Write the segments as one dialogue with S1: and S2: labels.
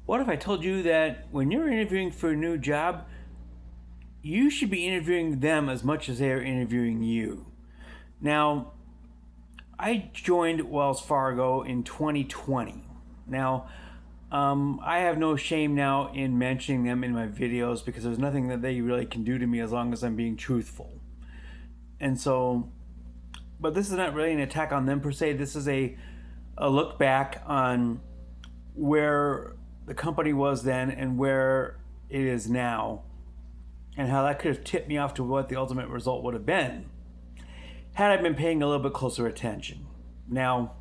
S1: What if I told you that when you're interviewing for a new job, you should be interviewing them as much as they're interviewing you? Now, I joined Wells Fargo in 2020. Now, I have no shame now in mentioning them in my videos because there's nothing that they really can do to me as long as I'm being truthful. And so, but this is not really an attack on them per se. This is a look back on where the company was then and where it is now, and how that could have tipped me off to what the ultimate result would have been had I been paying a little bit closer attention. Now,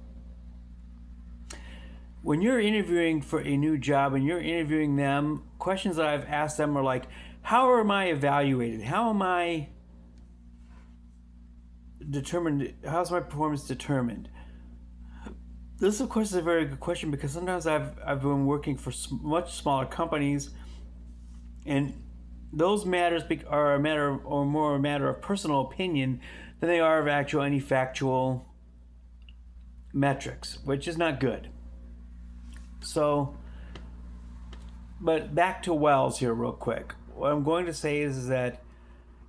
S1: when you're interviewing for a new job and you're interviewing them, questions that I've asked them are like, how am I evaluated? How am I determined? How's my performance determined? This, of course, is a very good question because sometimes I've been working for much smaller companies, and those matters are a matter or more a matter of personal opinion than they are of actual any factual metrics, which is not good. So, but back to Wells here real quick. What I'm going to say is that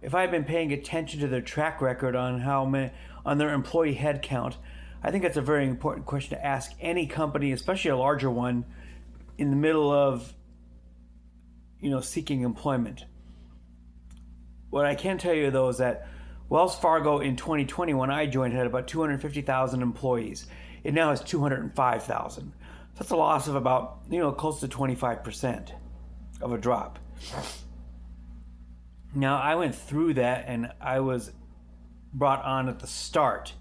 S1: if I've been paying attention to their track record on how many, on their employee headcount, I think that's a very important question to ask any company, especially a larger one, in the middle of, seeking employment. What I can tell you though is that Wells Fargo in 2020, when I joined, had about 250,000 employees. It now has 205,000. So that's a loss of about, close to 25% of a drop. Now, I went through that and I was brought on at the start.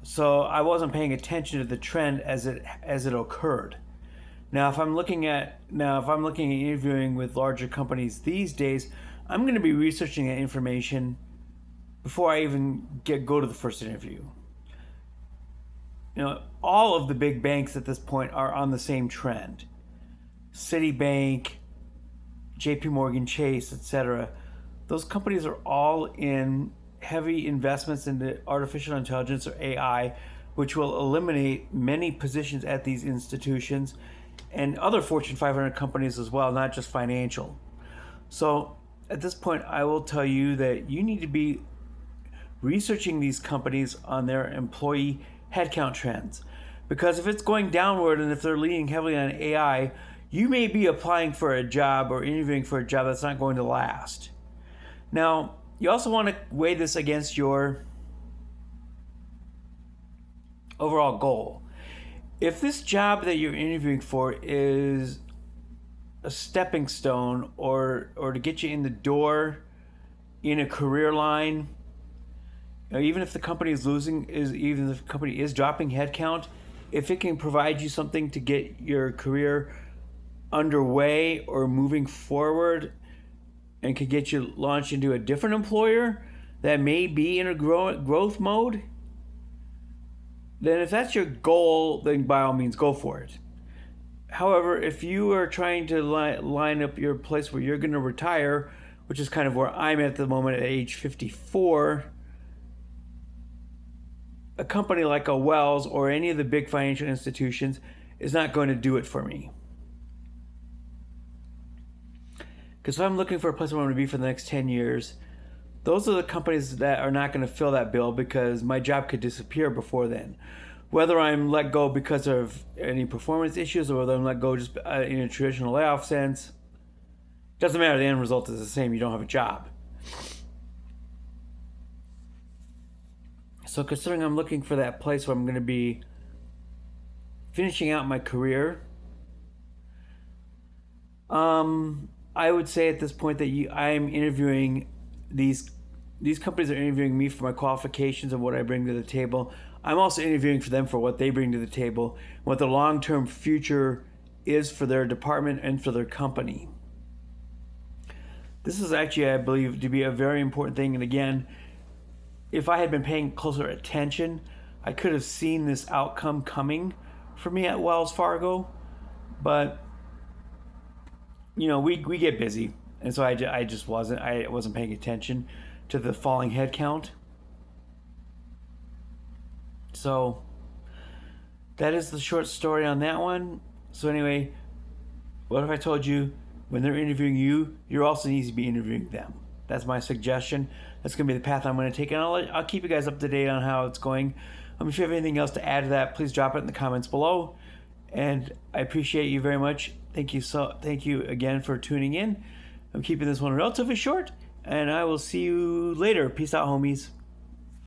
S1: So I wasn't paying attention to the trend as it occurred. Now, if I'm looking at interviewing with larger companies these days, I'm going to be researching that information before I even go to the first interview. All of the big banks at this point are on the same trend. Citibank, JP Morgan Chase, etc. Those companies are all in heavy investments into artificial intelligence or AI, which will eliminate many positions at these institutions and other Fortune 500 companies as well, not just financial. So at this point, I will tell you that you need to be researching these companies on their employee headcount trends. Because if it's going downward and if they're leaning heavily on AI, you may be applying for a job or interviewing for a job that's not going to last. Now, you also want to weigh this against your overall goal. If this job that you're interviewing for is a stepping stone or to get you in the door in a career line, even if the company is even if the company is dropping headcount, if it can provide you something to get your career underway or moving forward and can get you launched into a different employer that may be in a growth mode, then if that's your goal, then by all means go for it. However, if you are trying to line up your place where you're going to retire, which is kind of where I'm at the moment at age 54, a company like a Wells or any of the big financial institutions is not going to do it for me. Because if I'm looking for a place where I'm going to be for the next 10 years, those are the companies that are not going to fill that bill because my job could disappear before then. Whether I'm let go because of any performance issues or whether I'm let go just in a traditional layoff sense, doesn't matter. The end result is the same. You don't have a job. So considering I'm looking for that place where I'm going to be finishing out my career, I would say at this point that I'm interviewing these companies are interviewing me for my qualifications and what I bring to the table. I'm also interviewing for them for what they bring to the table, what the long-term future is for their department and for their company. This is actually, I believe, to be a very important thing. And again, if I had been paying closer attention, I could have seen this outcome coming for me at Wells Fargo. But we get busy, and so I wasn't paying attention to the falling head count. So that is the short story on that one. So anyway, What if I told you when they're interviewing you, you also need to be interviewing them? That's my suggestion. That's going to be the path I'm going to take, and I'll keep you guys up to date on how it's going. If you have anything else to add to that, please drop it in the comments below. And I appreciate you very much. Thank you again for tuning in. I'm keeping this one relatively short, and I will see you later. Peace out, homies.